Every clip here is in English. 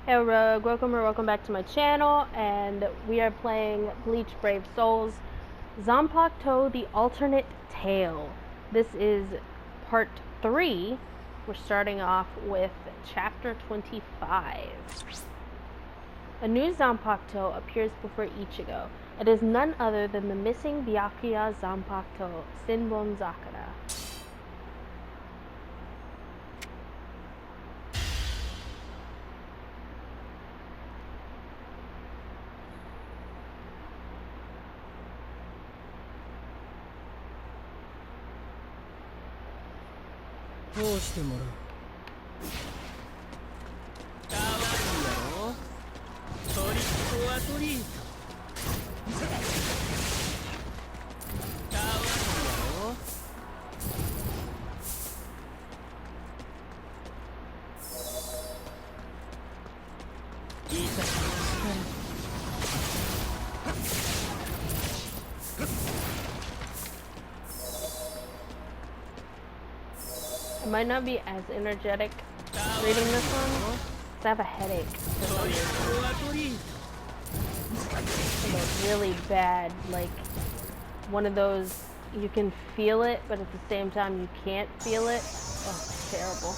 Hey Rogue, welcome back to my channel, and we are playing Bleach Brave Souls, Zanpakuto, the alternate tale. This is part 3. We're starting off with chapter 25. A new Zanpakuto appears before Ichigo. It is none other than the missing Byakuya Zanpakuto, Zakura. I might not be as energetic reading this one, because I have a headache. Really bad, like one of those you can feel it, but at the same time you can't feel it. Oh, it's terrible.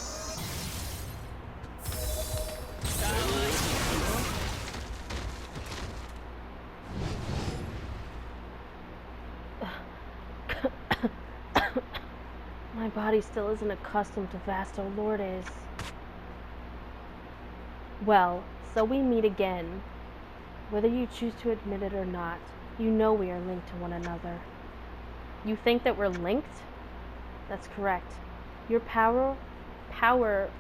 My body still isn't accustomed to Vasto Lourdes. Well, so we meet again. Whether you choose to admit it or not, you know we are linked to one another. You think that we're linked? That's correct. Your power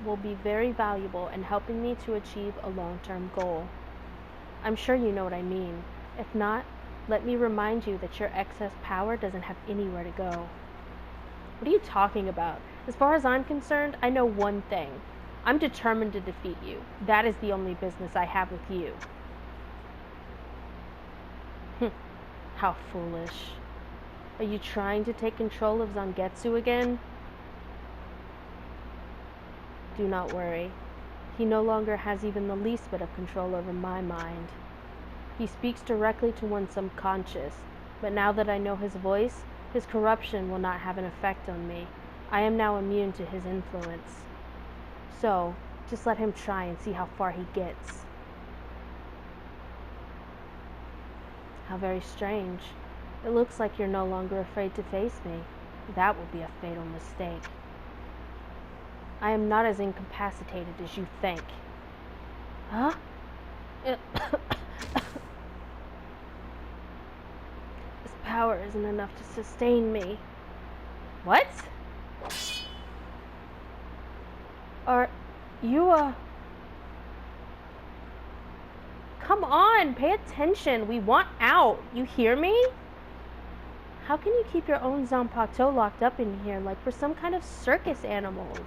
will be very valuable in helping me to achieve a long-term goal. I'm sure you know what I mean. If not, let me remind you that your excess power doesn't have anywhere to go. What are you talking about? As far as I'm concerned, I know one thing. I'm determined to defeat you. That is the only business I have with you. How foolish. Are you trying to take control of Zangetsu again? Do not worry. He no longer has even the least bit of control over my mind. He speaks directly to one's subconscious, but now that I know his voice, his corruption will not have an effect on me. I am now immune to his influence. So, just let him try and see how far he gets. How very strange. It looks like you're no longer afraid to face me. That will be a fatal mistake. I am not as incapacitated as you think. Huh? This power isn't enough to sustain me. What? Are you, Come on, pay attention. We want out. You hear me? How can you keep your own Zanpakuto locked up in here like we're some kind of circus animals?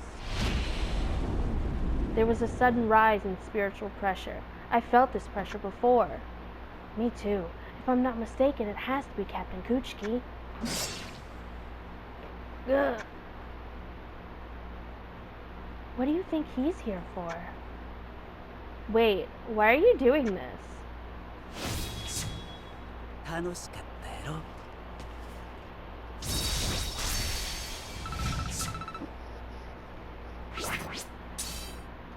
There was a sudden rise in spiritual pressure. I felt this pressure before. Me too. If I'm not mistaken, it has to be Captain Kuchiki. Ugh. What do you think he's here for? Wait, why are you doing this?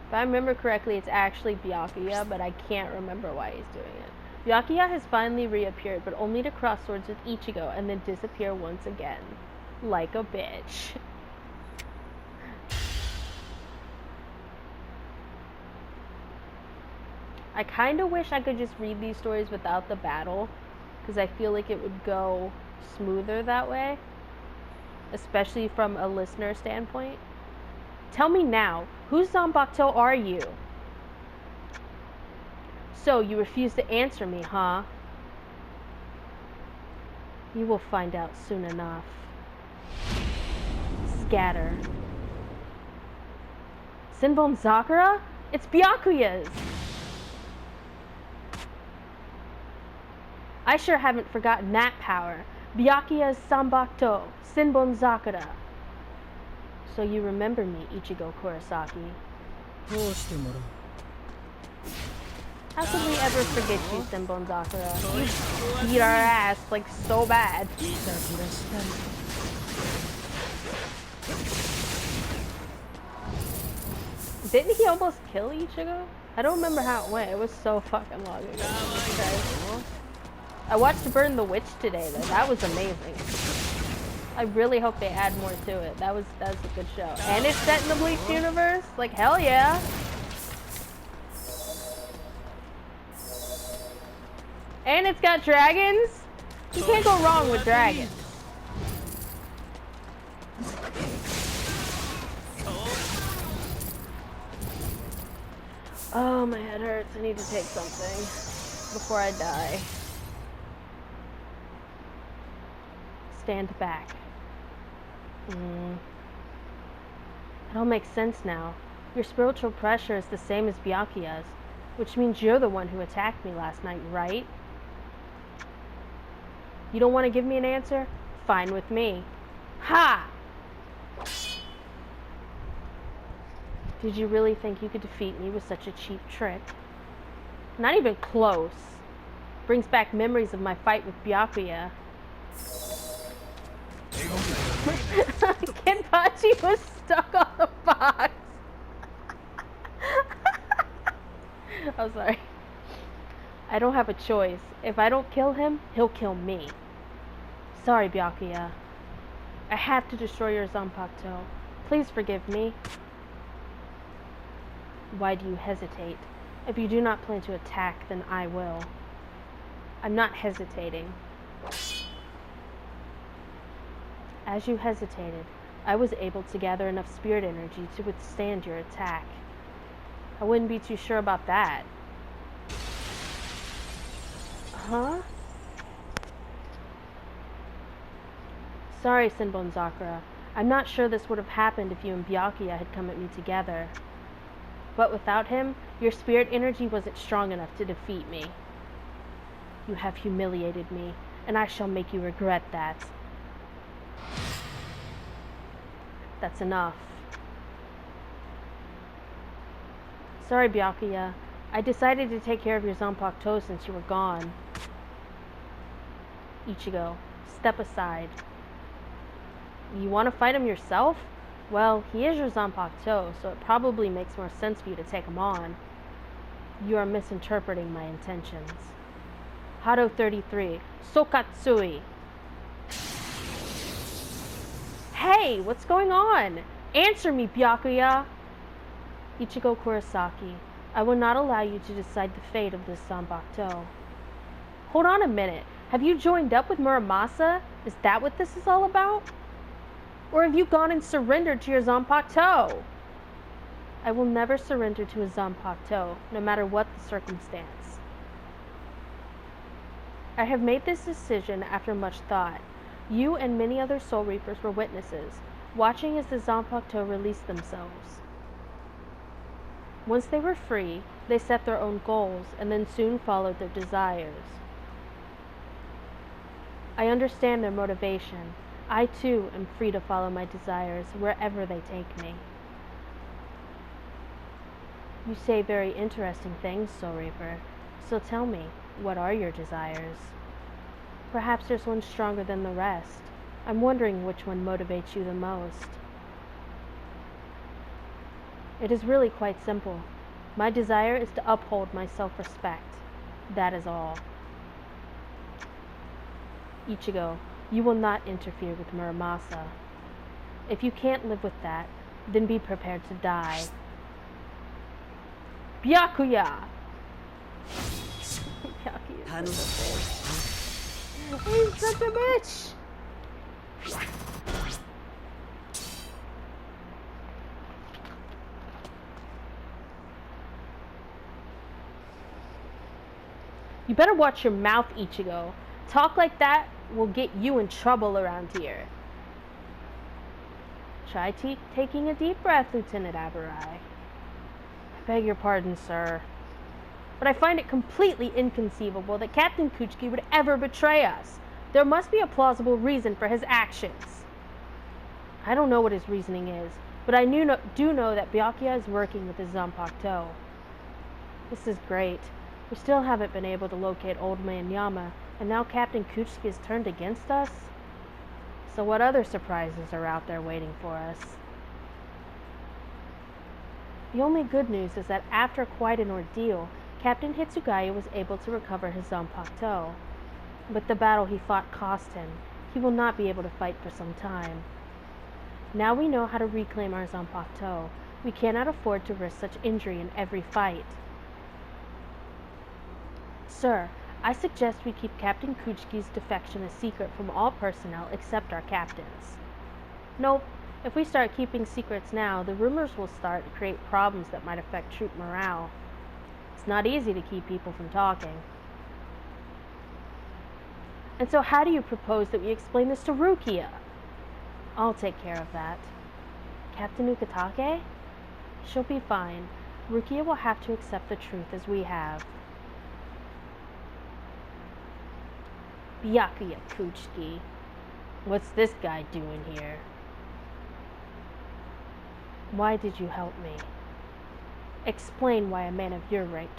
If I remember correctly, it's actually Byakuya, but I can't remember why he's doing it. Byakuya has finally reappeared, but only to cross swords with Ichigo and then disappear once again. Like a bitch. I kind of wish I could just read these stories without the battle, because I feel like it would go smoother that way, especially from a listener standpoint. Tell me now, whose Zanpakuto are you? So, you refuse to answer me, huh? You will find out soon enough. Scatter. Zakura? It's Byakuya's! I sure haven't forgotten that power. Byakuya's Zanpakuto, Zakura. So you remember me, Ichigo Kurosaki. How could we ever forget you, Senbon Sakura? You beat our ass, like, so bad. Didn't he almost kill Ichigo? I don't remember how it went. It was so fucking long ago. Okay. I watched Burn the Witch today, though. That was amazing. I really hope they add more to it. That was a good show. And it's set in the Bleach universe? Like, hell yeah. And it's got dragons? You can't go wrong with dragons. Oh, my head hurts. I need to take something before I die. Stand back. It all makes sense now. Your spiritual pressure is the same as Byakuya's, which means you're the one who attacked me last night, right? You don't want to give me an answer? Fine with me. Ha! Did you really think you could defeat me with such a cheap trick? Not even close. Brings back memories of my fight with Byakuya. Kenpachi was stuck on the box. I'm sorry. I don't have a choice. If I don't kill him, he'll kill me. Sorry, Byakuya. I have to destroy your Zanpakuto. Please forgive me. Why do you hesitate? If you do not plan to attack, then I will. I'm not hesitating. As you hesitated, I was able to gather enough spirit energy to withstand your attack. I wouldn't be too sure about that. Huh? Sorry, Senbon Sakura. I'm not sure this would have happened if you and Byakuya had come at me together. But without him, your spirit energy wasn't strong enough to defeat me. You have humiliated me, and I shall make you regret that. That's enough. Sorry, Byakuya. I decided to take care of your Zanpakuto since you were gone. Ichigo, step aside. You want to fight him yourself? Well, he is your Zanpakuto, so it probably makes more sense for you to take him on. You are misinterpreting my intentions. Hado 33, Sokatsui. Hey, what's going on? Answer me, Byakuya! Ichigo Kurosaki, I will not allow you to decide the fate of this Zanpakuto. Hold on a minute. Have you joined up with Muramasa? Is that what this is all about? Or have you gone and surrendered to your Zanpakuto? I will never surrender to a Zanpakuto, no matter what the circumstance. I have made this decision after much thought. You and many other Soul Reapers were witnesses, watching as the Zanpakuto released themselves. Once they were free, they set their own goals and then soon followed their desires. I understand their motivation. I too am free to follow my desires wherever they take me. You say very interesting things, Soul Reaper. So tell me, what are your desires? Perhaps there's one stronger than the rest. I'm wondering which one motivates you the most. It is really quite simple. My desire is to uphold my self-respect. That is all. Ichigo, you will not interfere with Muramasa. If you can't live with that, then be prepared to die. Byakuya! Byakuya is so He's such a bitch! You better watch your mouth, Ichigo. Talk like that will get you in trouble around here. Try taking a deep breath, Lieutenant Aburai. I beg your pardon, sir. But I find it completely inconceivable that Captain Kuchiki would ever betray us. There must be a plausible reason for his actions. I don't know what his reasoning is, but I do know that Byakuya is working with his Zanpakuto. This is great. We still haven't been able to locate Old Man Yama, and now Captain Kuchiki has turned against us? So what other surprises are out there waiting for us? The only good news is that after quite an ordeal, Captain Hitsugaya was able to recover his Zanpakuto. But the battle he fought cost him. He will not be able to fight for some time. Now we know how to reclaim our Zanpakuto. We cannot afford to risk such injury in every fight. Sir, I suggest we keep Captain Kuchiki's defection a secret from all personnel except our captains. Nope, if we start keeping secrets now, the rumors will start to create problems that might affect troop morale. It's not easy to keep people from talking. And so how do you propose that we explain this to Rukia? I'll take care of that. Captain Ukitake? She'll be fine. Rukia will have to accept the truth as we have. Byakuya Kuchiki. What's this guy doing here? Why did you help me? Explain why a man of your rank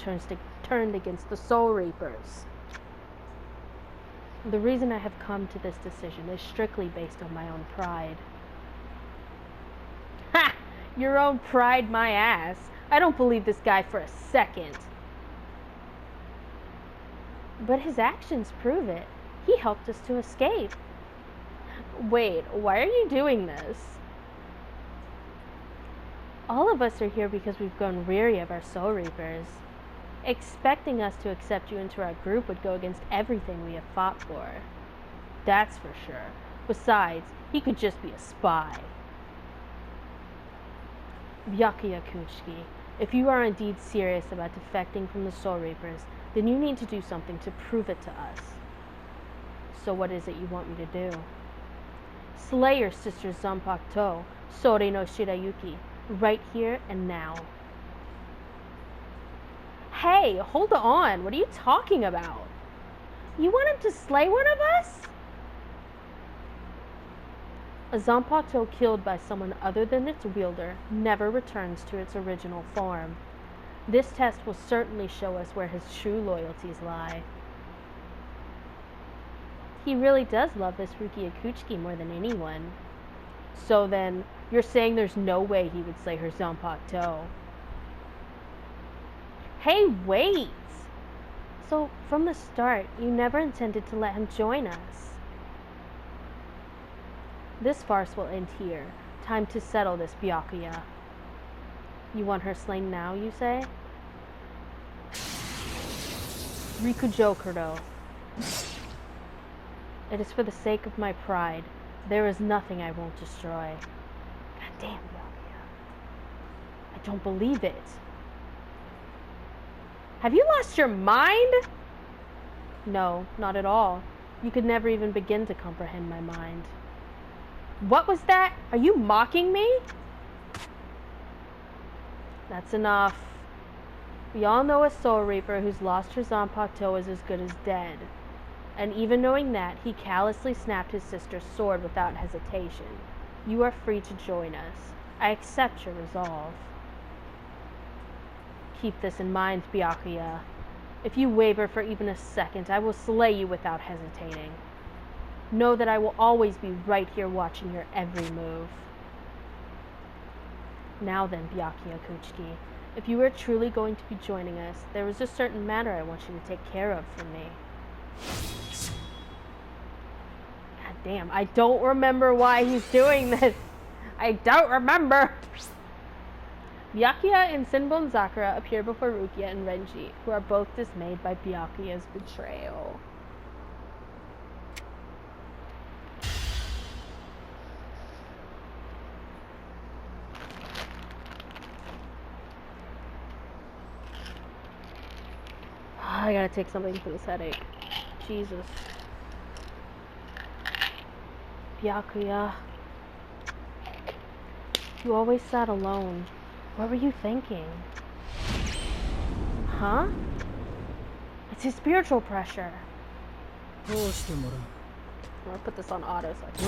turned against the Soul Reapers. The reason I have come to this decision is strictly based on my own pride. Ha! Your own pride, my ass. I don't believe this guy for a second. But his actions prove it. He helped us to escape. Wait, why are you doing this? All of us are here because we've grown weary of our Soul Reapers. Expecting us to accept you into our group would go against everything we have fought for. That's for sure. Besides, he could just be a spy. Byakuya Kuchiki, if you are indeed serious about defecting from the Soul Reapers, then you need to do something to prove it to us. So what is it you want me to do? Slay your sister Zanpakuto, Sori no Shirayuki, right here and now. Hey, hold on. What are you talking about? You want him to slay one of us? A Zanpakuto killed by someone other than its wielder never returns to its original form. This test will certainly show us where his true loyalties lie. He really does love this Rukia Kuchiki more than anyone. So then, you're saying there's no way he would slay her Zanpakuto? Hey, wait! So, from the start, you never intended to let him join us. This farce will end here. Time to settle this, Byakuya. You want her slain now, you say? Rikujokuro. It is for the sake of my pride. There is nothing I won't destroy. God damn, Byakuya. I don't believe it. Have you lost your mind? No, not at all. You could never even begin to comprehend my mind. What was that? Are you mocking me? That's enough. We all know a Soul Reaper who's lost her Zanpakuto is as good as dead. And even knowing that, he callously snapped his sister's sword without hesitation. You are free to join us. I accept your resolve. Keep this in mind, Byakuya. If you waver for even a second, I will slay you without hesitating. Know that I will always be right here watching your every move. Now then, Byakuya Kuchiki, if you are truly going to be joining us, there is a certain matter I want you to take care of for me. God damn, I don't remember why he's doing this. I don't remember. Byakuya and Sinbon Sakura appear before Rukia and Renji, who are both dismayed by Byakuya's betrayal. I gotta take something for this headache. Jesus. Byakuya. You always sat alone. What were you thinking? Huh? It's his spiritual pressure. I'm gonna put this on auto so I can...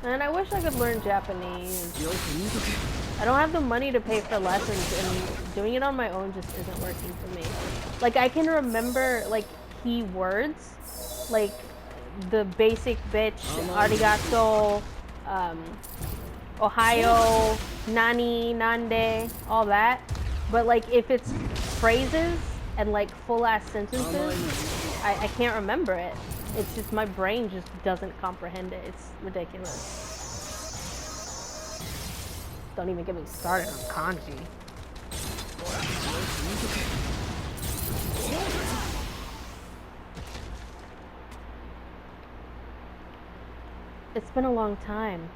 And I wish I could learn Japanese. I don't have the money to pay for lessons, and doing it on my own just isn't working for me. Like, I can remember, like, key words, like the basic bitch, arigato, Ohio, nani, nande, all that. But, like, if it's phrases and, like, full-ass sentences, I can't remember it. It's just, my brain just doesn't comprehend it. It's ridiculous. Don't even get me started on kanji. It's been a long time.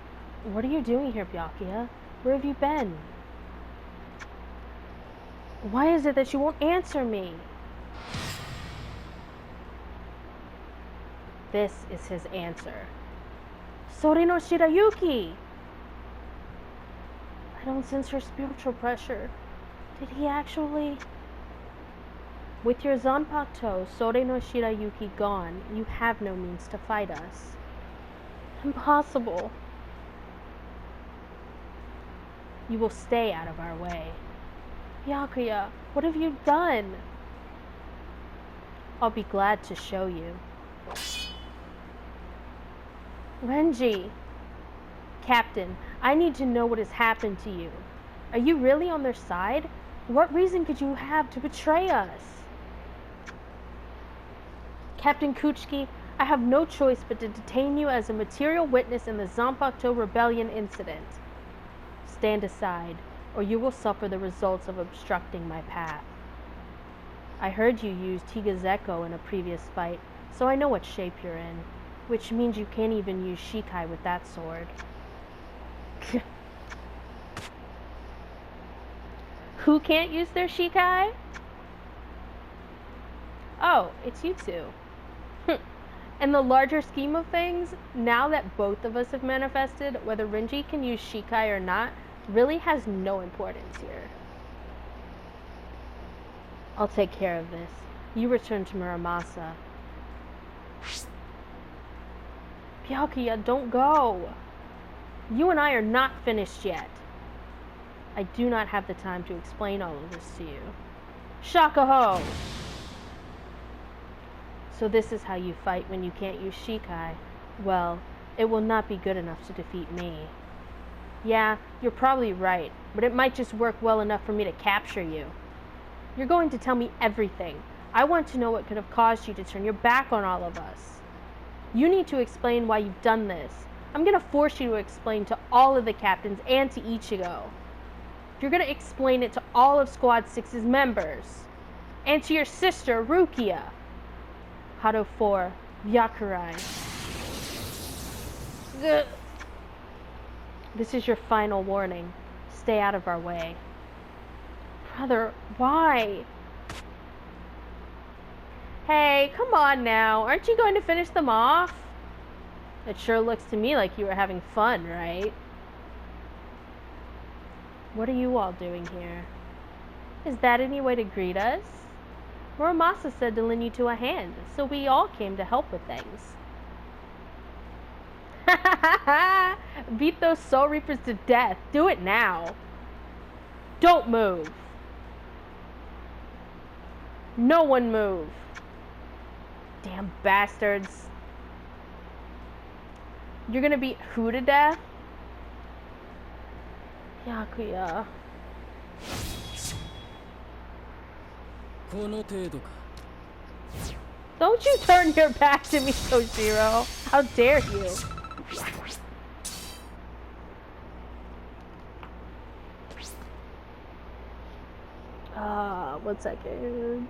What are you doing here, Byakuya? Where have you been? Why is it that you won't answer me? This is his answer. Sori no Shirayuki! I don't sense her spiritual pressure. Did he actually? With your Zanpakuto, Sori no Shirayuki gone, you have no means to fight us. Impossible. You will stay out of our way. Byakuya, what have you done? I'll be glad to show you. Renji! Captain, I need to know what has happened to you. Are you really on their side? What reason could you have to betray us? Captain Kuchiki, I have no choice but to detain you as a material witness in the Zanpakuto rebellion incident. Stand aside, or you will suffer the results of obstructing my path. I heard you use Tigazeko in a previous fight, so I know what shape you're in, which means you can't even use Shikai with that sword. Who can't use their Shikai? Oh, it's you two. In the larger scheme of things, now that both of us have manifested, whether Renji can use Shikai or not really has no importance here. I'll take care of this. You return to Muramasa. Byakuya, don't go. You and I are not finished yet. I do not have the time to explain all of this to you. Shakaho! So this is how you fight when you can't use Shikai. Well, it will not be good enough to defeat me. Yeah, you're probably right, but it might just work well enough for me to capture you. You're going to tell me everything. I want to know what could have caused you to turn your back on all of us. You need to explain why you've done this. I'm going to force you to explain to all of the captains and to Ichigo. You're going to explain it to all of Squad 6's members. And to your sister, Rukia. Hado 4, Byakurai. This is your final warning. Stay out of our way. Brother, why? Hey, come on now. Aren't you going to finish them off? It sure looks to me like you were having fun, right? What are you all doing here? Is that any way to greet us? Muramasa said to lend you to a hand, so we all came to help with things. Beat those Soul Reapers to death. Do it now. Don't move. No one move. Damn bastards. You're gonna beat who to death? Byakuya. Don't you turn your back to me, Toshiro. How dare you? 1 second.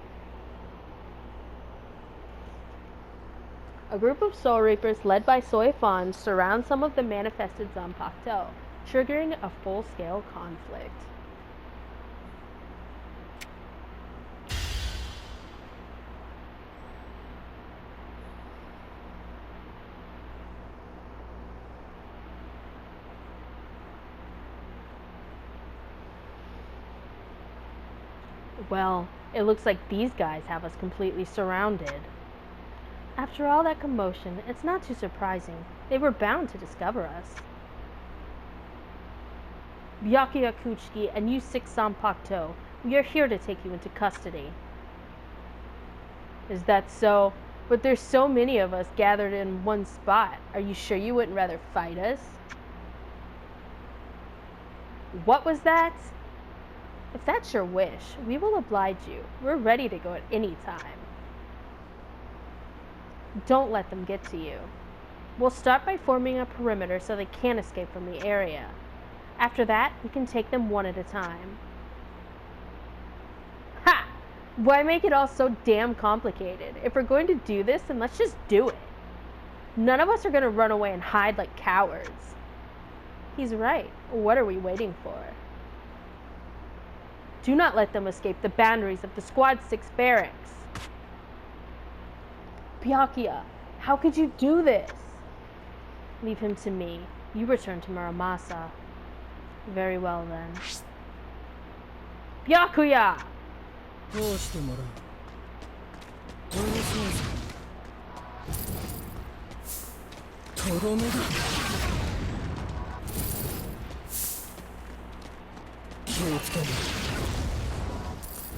A group of Soul Reapers led by Soifan surround some of the manifested Zanpakuto, triggering a full-scale conflict. Well, it looks like these guys have us completely surrounded. After all that commotion, it's not too surprising. They were bound to discover us. Byakuya Kuchiki and you 6 Zanpakuto, we are here to take you into custody. Is that so? But there's so many of us gathered in one spot. Are you sure you wouldn't rather fight us? What was that? If that's your wish, we will oblige you. We're ready to go at any time. Don't let them get to you. We'll start by forming a perimeter so they can't escape from the area. After that, we can take them one at a time. Ha! Why make it all so damn complicated? If we're going to do this, then let's just do it. None of us are going to run away and hide like cowards. He's right. What are we waiting for? Do not let them escape the boundaries of the Squad 6 barracks. Byakuya, how could you do this? Leave him to me. You return to Muramasa. Very well then. Byakuya!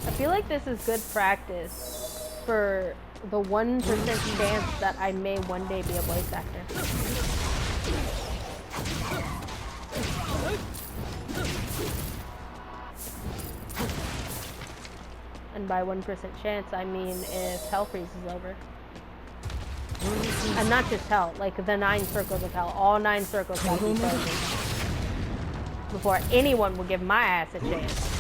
I feel like this is good practice for the 1% chance that I may one day be a voice actor. And by 1% chance, I mean if hell freeze is over. And not just hell, like the 9 circles of hell. All 9 circles have to be frozen before anyone will give my ass a chance.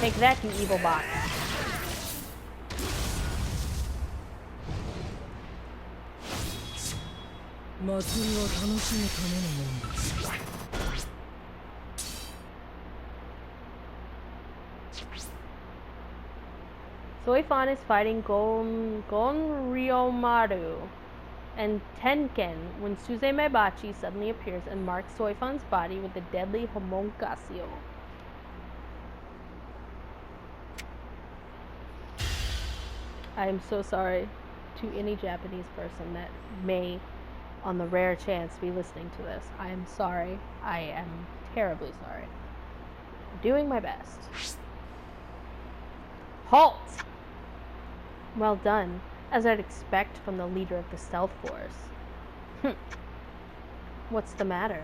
Take that, you evil bot. Soifan is fighting Gon Ryomaru and Tenken when Suzumebachi suddenly appears and marks Soifan's body with the deadly homunculus. I am so sorry to any Japanese person that may, on the rare chance, be listening to this. I am sorry. I am terribly sorry. I'm doing my best. Halt! Well done, as I'd expect from the leader of the stealth force. What's the matter?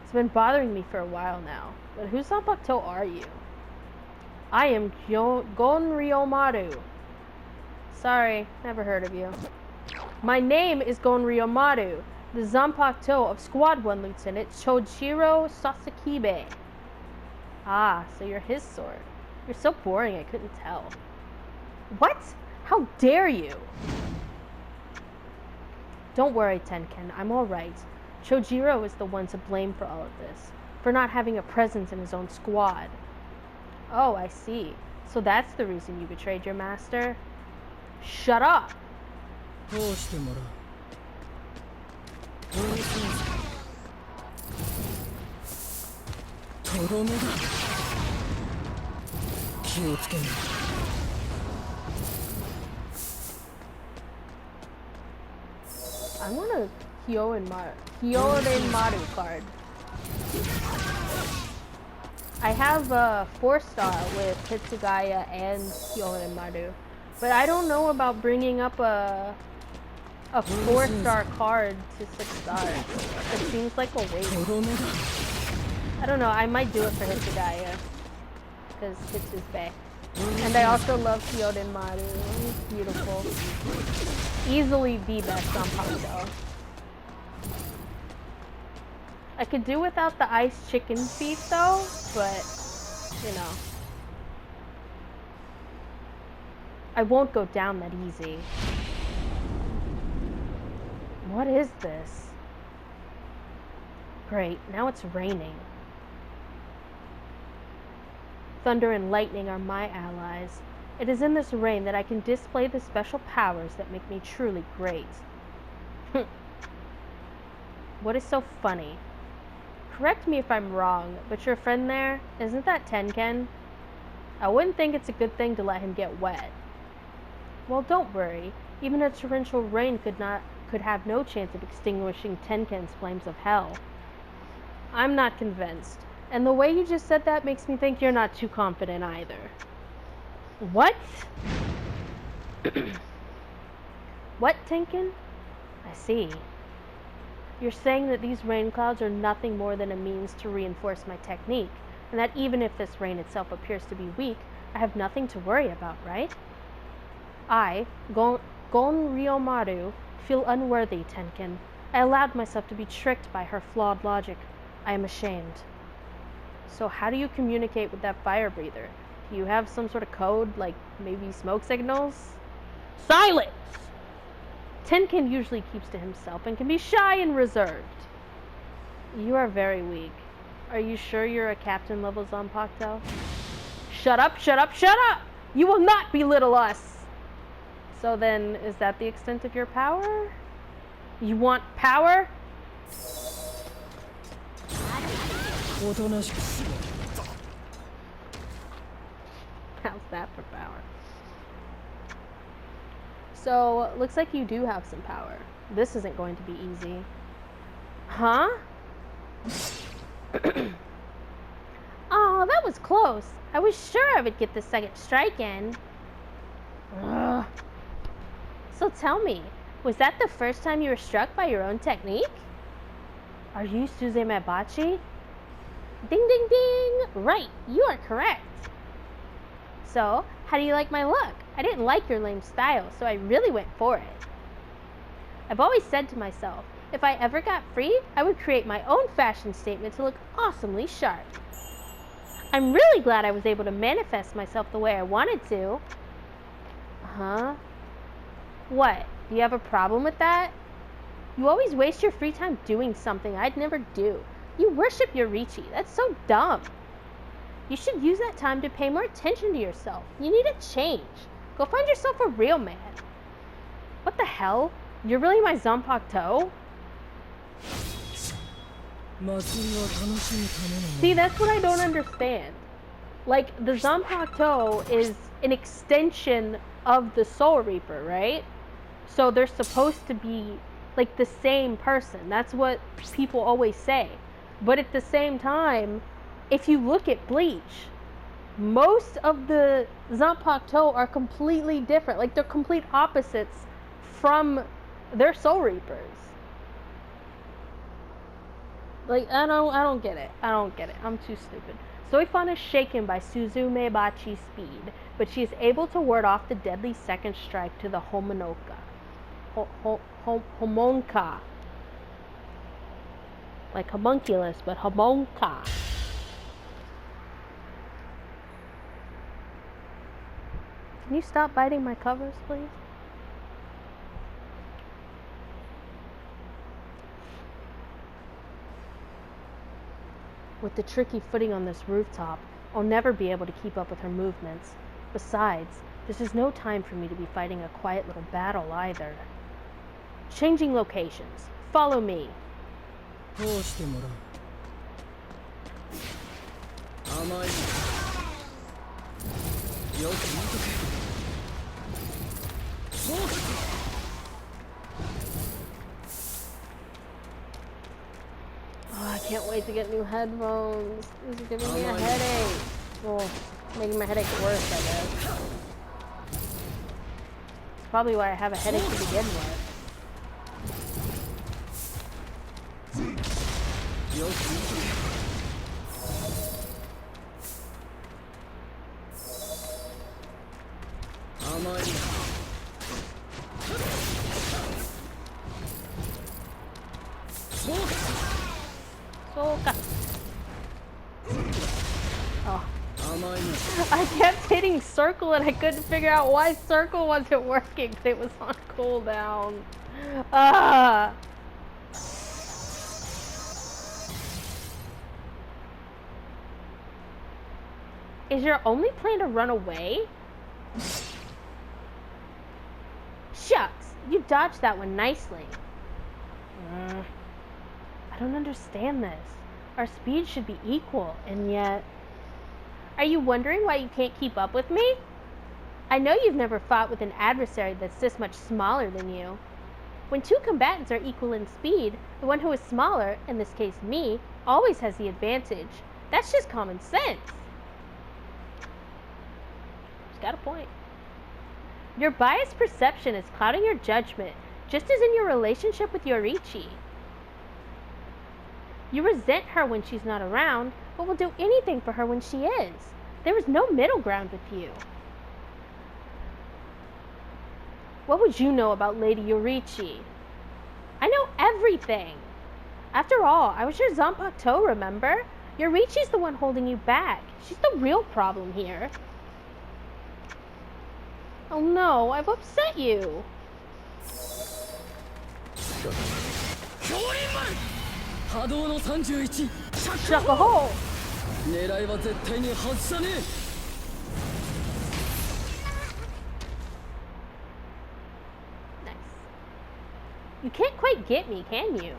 It's been bothering me for a while now, but whose Zanpakuto are you? I am Gon Ryomaru. Sorry, never heard of you. My name is Gon Ryomaru, the Zanpakuto of Squad 1 Lieutenant Chojiro Sasakibe. Ah, so you're his sort. You're so boring I couldn't tell. What? How dare you? Don't worry, Tenken, I'm alright. Chojiro is the one to blame for all of this, for not having a presence in his own squad. Oh, I see. So that's the reason you betrayed your master? Shut up! I want a Hyorin Maru card. I have a 4-star with Hitsugaya and Hyorin Maru, but I don't know about bringing up a 4-star card to 6 stars. It seems like a waste. I don't know, I might do it for Hitsugaya, because Hits is bae. And I also love Hyorin Maru. He's beautiful. Easily the best Zanpakuto. I could do without the ice chicken feet though, but, you know. I won't go down that easy. What is this? Great, now it's raining. Thunder and lightning are my allies. It is in this rain that I can display the special powers that make me truly great. What is so funny? Correct me if I'm wrong, but your friend there, isn't that Tenken? I wouldn't think it's a good thing to let him get wet. Well, don't worry. Even a torrential rain could have no chance of extinguishing Tenken's flames of hell. I'm not convinced. And the way you just said that makes me think you're not too confident either. What? What, Tenken? I see. You're saying that these rain clouds are nothing more than a means to reinforce my technique, and that even if this rain itself appears to be weak, I have nothing to worry about, right? I, Gon Ryomaru, feel unworthy, Tenken. I allowed myself to be tricked by her flawed logic. I am ashamed. So how do you communicate with that fire breather? Do you have some sort of code, like maybe smoke signals? Silence! Tenken usually keeps to himself and can be shy and reserved. You are very weak. Are you sure you're a captain level Zanpakuto? Shut up, shut up, shut up! You will not belittle us! So then, is that the extent of your power? You want power? How's that for power? So, looks like you do have some power. This isn't going to be easy. Huh? Oh, that was close. I was sure I would get the second strike in. Ugh. So tell me, was that the first time you were struck by your own technique? Are you Suzumebachi? Ding ding ding! Right, you are correct. So, how do you like my look? I didn't like your lame style, so I really went for it. I've always said to myself, if I ever got free, I would create my own fashion statement to look awesomely sharp. I'm really glad I was able to manifest myself the way I wanted to. Huh? What? Do you have a problem with that? You always waste your free time doing something I'd never do. You worship Yorichi. That's so dumb. You should use that time to pay more attention to yourself. You need a change. Go find yourself a real man. What the hell? You're really my Zanpakuto? See, that's what I don't understand. Like, the Zanpakuto is an extension of the Soul Reaper, right? So they're supposed to be, like, the same person. That's what people always say. But at the same time, if you look at Bleach, most of the Zanpakuto are completely different. Like, they're complete opposites from their Soul Reapers. Like, I don't get it. I don't get it. I'm too stupid. Soifan is shaken by Suzumebachi's speed, but she is able to ward off the deadly second strike to the Homonka. Homonka. Like homunculus, but Homonka. Can you stop biting my covers, please? With the tricky footing on this rooftop, I'll never be able to keep up with her movements. Besides, this is no time for me to be fighting a quiet little battle either. Changing locations. Follow me. Oh, I can't wait to get new headphones. This is giving me a headache. Well, making my headache worse, I guess. It's probably why I have a headache to begin with. Oh. I kept hitting circle and I couldn't figure out why circle wasn't working because it was on cooldown. Ah. Is your only plan to run away? Shucks, you dodged that one nicely. I don't understand this. Our speed should be equal, and yet... Are you wondering why you can't keep up with me? I know you've never fought with an adversary that's this much smaller than you. When two combatants are equal in speed, the one who is smaller, in this case me, always has the advantage. That's just common sense. She's got a point. Your biased perception is clouding your judgment, just as in your relationship with Yorichi. You resent her when she's not around, but will do anything for her when she is. There is no middle ground with you. What would you know about Lady Yorichi? I know everything. After all, I was your Zanpakuto, remember? Yorichi's the one holding you back. She's the real problem here. Oh no, I've upset you. Shut the hole. Nice. You can't quite get me, can you?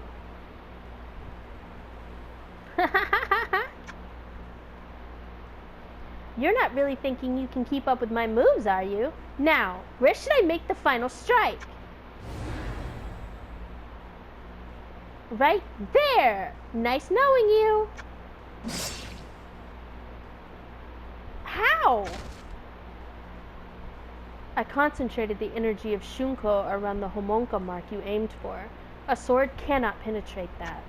You're not really thinking you can keep up with my moves, are you? Now, where should I make the final strike? Right there! Nice knowing you! How? I concentrated the energy of Shunko around the homonka mark you aimed for. A sword cannot penetrate that.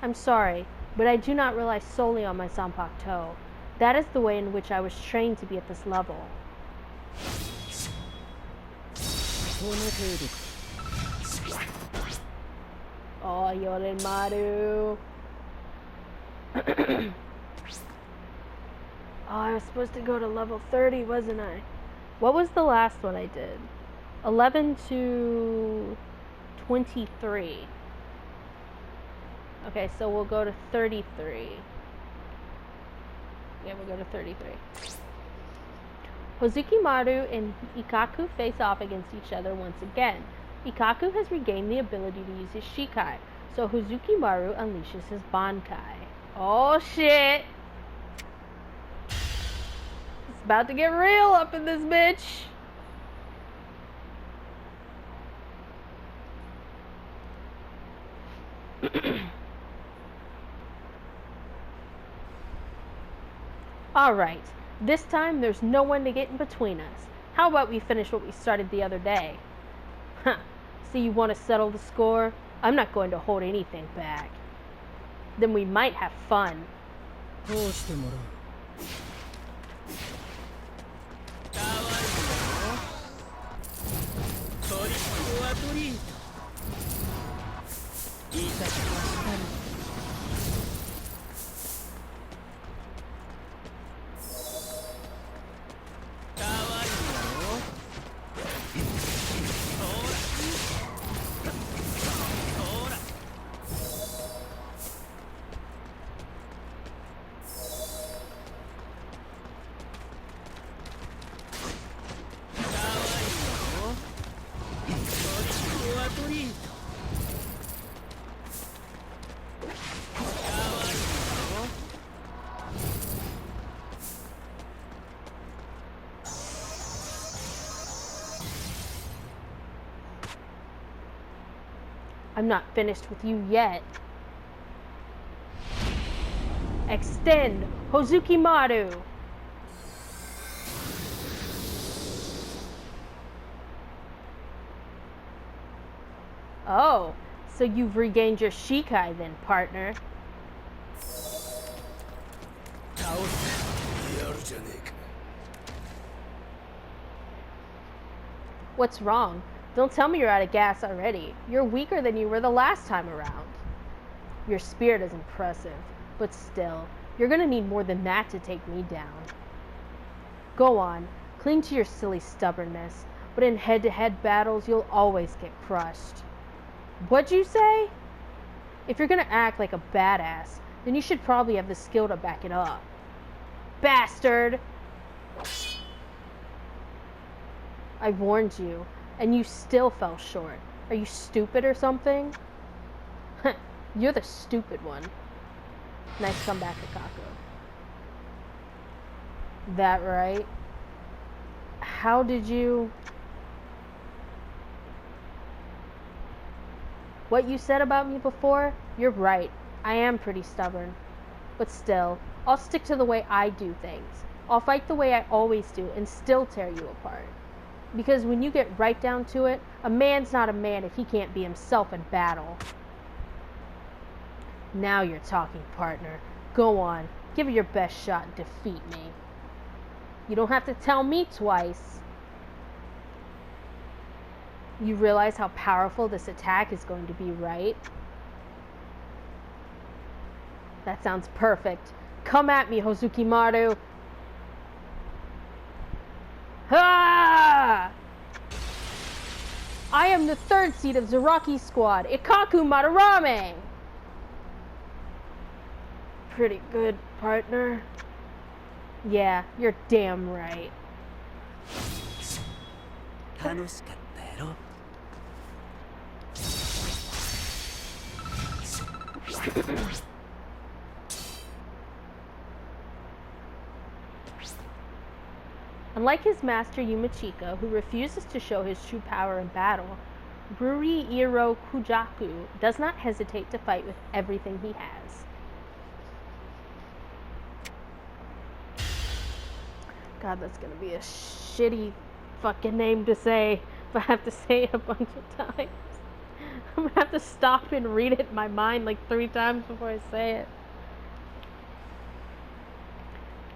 I'm sorry, but I do not rely solely on my Zanpakuto. That is the way in which I was trained to be at this level. Oh, Yoremaru. Oh, I was supposed to go to level 30, wasn't I? What was the last one I did? 11 to 23. Okay, so we'll go to 33. Yeah, we'll go to 33. Hozukimaru and Ikkaku face off against each other once again. Ikkaku has regained the ability to use his Shikai, so Hozukimaru unleashes his Bankai. Oh shit! It's about to get real up in this bitch! Alright, this time there's no one to get in between us. How about we finish what we started the other day? Huh, so you want to settle the score? I'm not going to hold anything back. Then we might have fun. I'm not finished with you yet. Extend, Hozukimaru! Oh, so you've regained your Shikai then, partner. What's wrong? Don't tell me you're out of gas already. You're weaker than you were the last time around. Your spirit is impressive, but still, you're gonna need more than that to take me down. Go on, cling to your silly stubbornness, but in head-to-head battles, you'll always get crushed. What'd you say? If you're gonna act like a badass, then you should probably have the skill to back it up. Bastard! I warned you, and you still fell short. Are you stupid or something? You're the stupid one. Nice comeback, Akako. That right? How did you... What you said about me before? You're right. I am pretty stubborn. But still, I'll stick to the way I do things. I'll fight the way I always do and still tear you apart. Because when you get right down to it, a man's not a man if he can't be himself in battle. Now you're talking, partner. Go on, give it your best shot and defeat me. You don't have to tell me twice. You realize how powerful this attack is going to be, right? That sounds perfect. Come at me, Hozukimaru. Ha! I am the third seed of Zaraki's squad, Ikkaku Madarame. Pretty good, partner. Yeah, you're damn right. Unlike his master Yumachika, who refuses to show his true power in battle, Ruriiro Kujaku does not hesitate to fight with everything he has. God, that's gonna be a shitty fucking name to say if I have to say it a bunch of times. I'm gonna have to stop and read it in my mind like 3 times before I say it.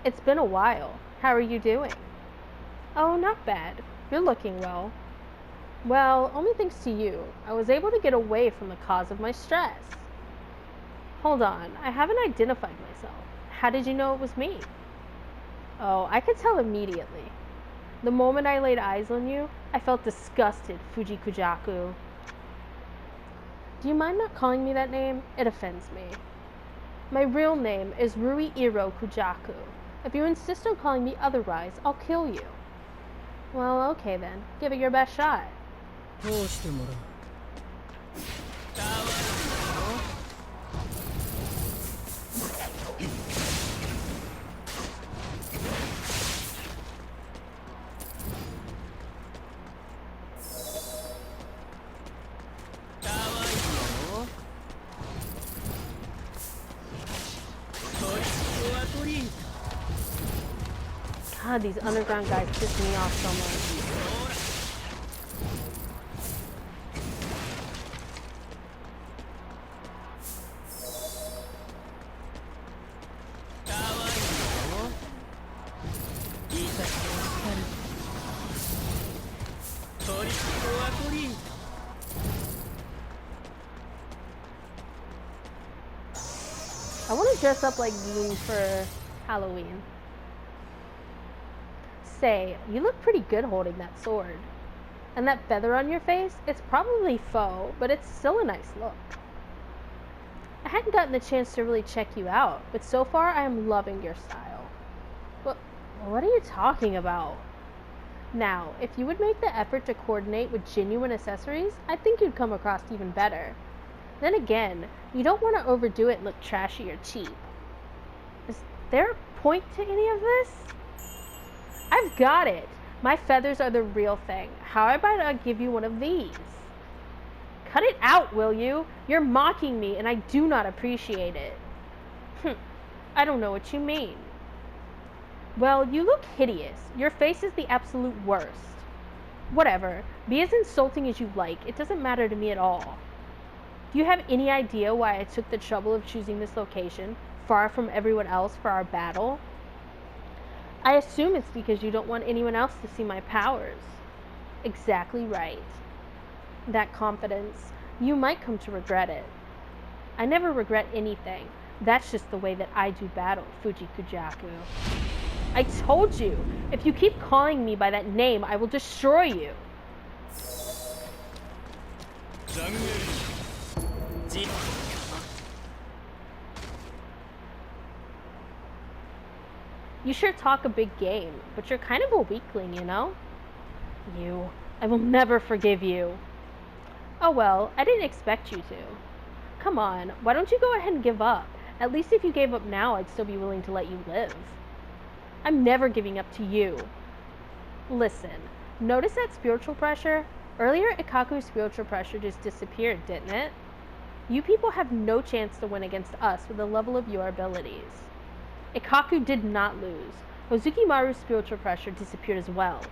It's been a while. How are you doing? Oh, not bad. You're looking well. Well, only thanks to you. I was able to get away from the cause of my stress. Hold on, I haven't identified myself. How did you know it was me? Oh, I could tell immediately. The moment I laid eyes on you, I felt disgusted, Fuji Kujaku. Do you mind not calling me that name? It offends me. My real name is Ruriiro Kujaku. If you insist on calling me otherwise, I'll kill you. Well, okay then. Give it your best shot. God, these underground guys piss me off so much. I want to dress up like Gin for Halloween. Say, you look pretty good holding that sword. And that feather on your face, it's probably faux, but it's still a nice look. I hadn't gotten the chance to really check you out, but so far I am loving your style. But what are you talking about? Now, if you would make the effort to coordinate with genuine accessories, I think you'd come across even better. Then again, you don't want to overdo it and look trashy or cheap. Is there a point to any of this? I've got it. My feathers are the real thing. How about I give you one of these? Cut it out, will you? You're mocking me, and I do not appreciate it. I don't know what you mean. Well, you look hideous. Your face is the absolute worst. Whatever. Be as insulting as you like. It doesn't matter to me at all. Do you have any idea why I took the trouble of choosing this location, far from everyone else, for our battle? I assume it's because you don't want anyone else to see my powers. Exactly right. That confidence. You might come to regret it. I never regret anything. That's just the way that I do battle, Fuji Kujaku. I told you, if you keep calling me by that name, I will destroy you. You sure talk a big game, but you're kind of a weakling, you know? I will never forgive you. Oh well, I didn't expect you to. Come on, why don't you go ahead and give up? At least if you gave up now, I'd still be willing to let you live. I'm never giving up to you. Listen, notice that spiritual pressure? Earlier, Ikaku's spiritual pressure just disappeared, didn't it? You people have no chance to win against us with the level of your abilities. Ikaku did not lose. Hozukimaru's spiritual pressure disappeared as well.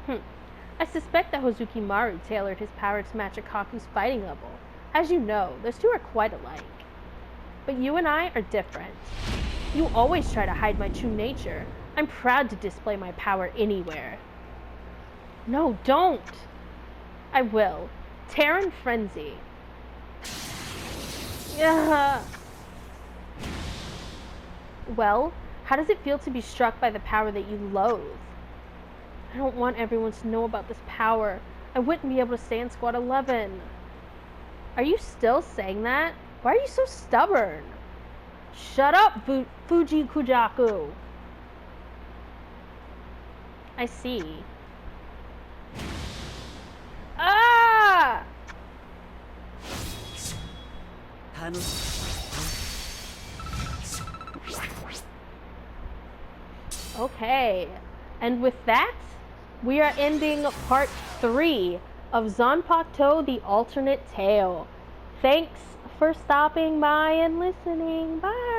I suspect that Hozukimaru tailored his power to match Ikaku's fighting level. As you know, those two are quite alike. But you and I are different. You always try to hide my true nature. I'm proud to display my power anywhere. No, don't! I will. Terran Frenzy. Yeah. Well, how does it feel to be struck by the power that you loathe? I don't want everyone to know about this power. I wouldn't be able to stay in Squad 11. Are you still saying that? Why are you so stubborn? Shut up, Fuji Kujaku. I see. Ah! Okay. And with that, we are ending part 3 of Zanpakuto, the alternate tale. Thanks for stopping by and listening. Bye!